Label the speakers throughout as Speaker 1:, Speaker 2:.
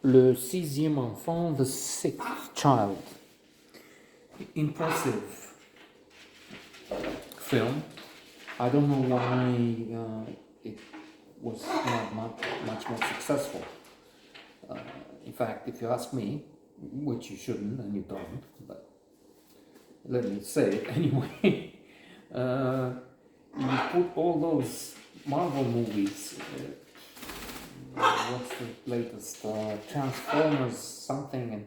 Speaker 1: Le sixième enfant, the sixth child. Impressive film. I don't know why it was not much more successful. In fact, if you ask me, which you shouldn't and you don't, but let me say it anyway, you put all those Marvel movies, what's the latest, Transformers something,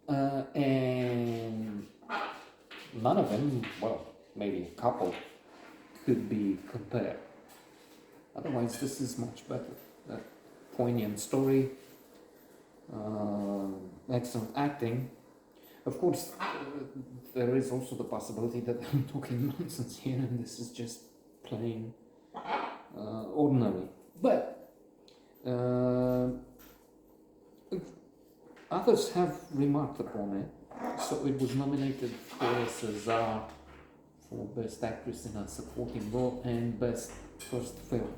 Speaker 1: and none of them, well, maybe a couple, could be compared. Otherwise, this is much better. Poignant story, excellent acting. Of course, there is also the possibility that I'm talking nonsense here and this is just plain ordinary. But others have remarked upon it. So it was nominated for César for Best Actress in a Supporting Role and Best First Film.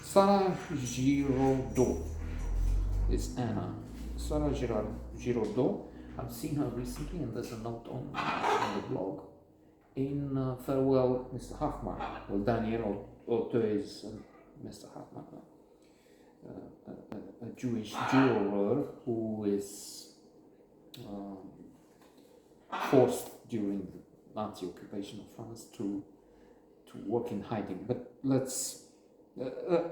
Speaker 1: Sarah Giraudot is Anna. Sarah Giraudot, I've seen her recently, and there's a note on the blog, in Farewell, Mr. Hoffman. Well, Daniel Auteuil is Mr. Hoffman, a Jewish juror who is forced during the Nazi occupation of France to work in hiding. But let's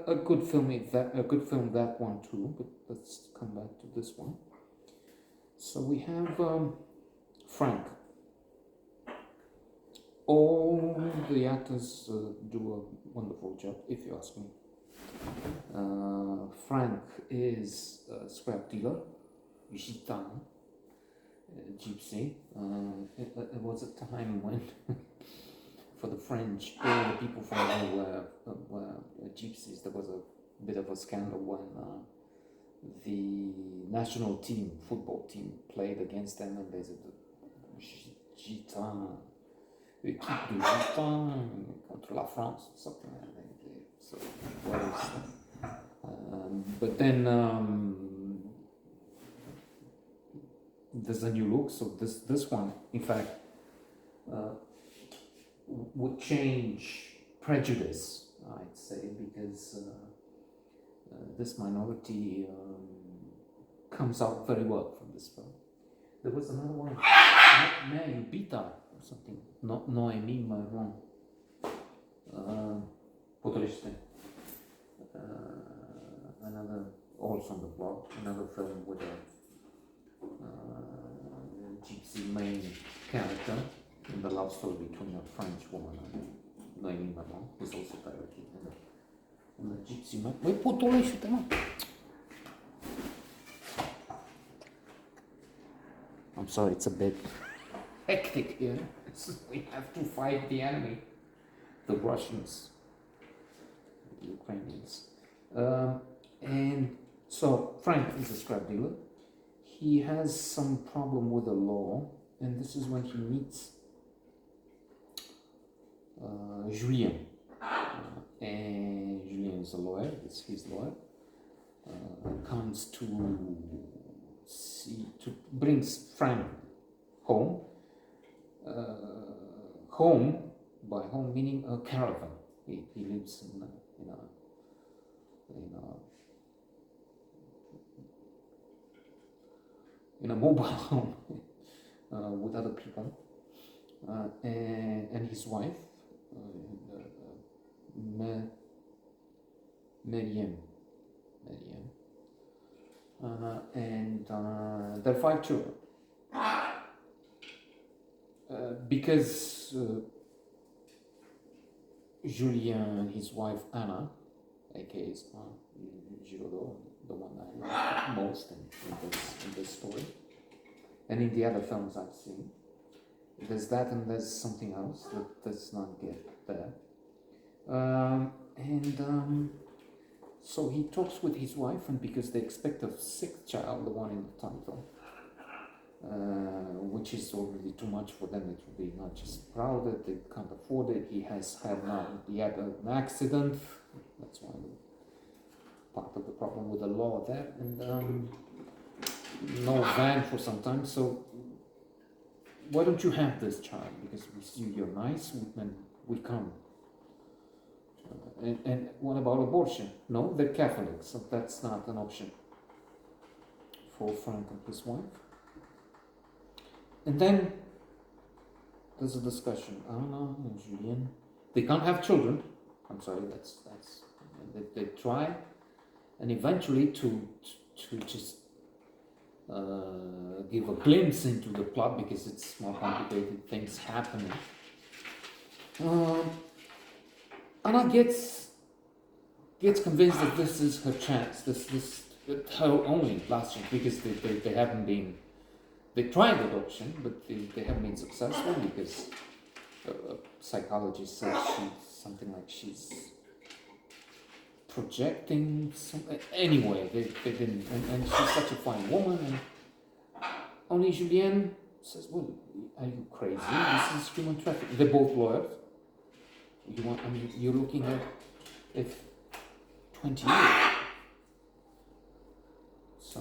Speaker 1: a good film that one too. But let's come back to this one. So we have Frank. All the actors do a wonderful job, if you ask me. Frank is a scrap dealer, gitan, gypsy. It was a time when, for the French, all the people from there were gypsies. There was a bit of a scandal when the national team, football team, played against them, and they said, gitan, équipe de gitan contre la France, something like that. So, what is but then there's a new look. So this one, in fact, would change prejudice, I'd say, because this minority comes out very well from this film. There was another one, Mary Bita or something, not Noémie Marron, Podreste. Another, also on the blog, another film with a gypsy main character in the love story between a French woman and Noémie Marron, who's also directed in the gypsy man. Wait, put all this shit. I'm sorry, it's a bit hectic here. We have to fight the enemy, the Russians, the Ukrainians. And so Frank is a scrap dealer. He has some problem with the law, and this is when he meets Julien. And Julien is a lawyer, it's his lawyer. Comes brings Frank home. Home, by home meaning a caravan. He lives in a mobile home with other people, and his wife, Maryam, and their 5 children. Because Julien and his wife Anna, aka Giraudot, the one I like most in this story, and in the other films I've seen, there's that and there's something else that does not get there. So he talks with his wife, and because they expect a 6th child, the one in the title, which is already too much for them. It will be not just crowded, they can't afford it. He had an accident, that's why the part of the problem with the law there, and no van for some time. So why don't you have this child? Because we see you're nice, and we come. And what about abortion? No, they're Catholics, so that's not an option for Frank and his wife. And then there's a discussion. Anna and Julien, they can't have children. I'm sorry, that's they try, and eventually to just give a glimpse into the plot, because it's more complicated things happening. Anna gets convinced that this is her chance, this her only last chance, because they haven't been. They tried adoption, but they haven't been successful, because a psychologist says she's projecting something. Anyway, they didn't, and she's such a fine woman, and only Julien says, well, are you crazy? This is human trafficking. They're both lawyers. You're looking at if 20 years. So,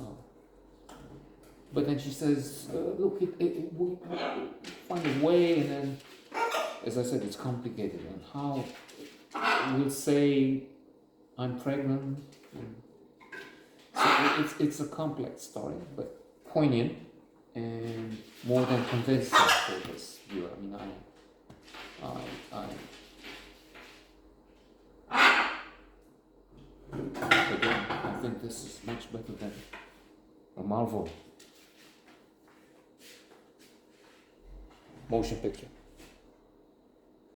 Speaker 1: but then she says, look, we'll find a way, and then, as I said, it's complicated, and how we'll say I'm pregnant. So it's a complex story, but poignant and more than convincing for this viewer. I mean, again, I think this is much better than a Marvel motion picture.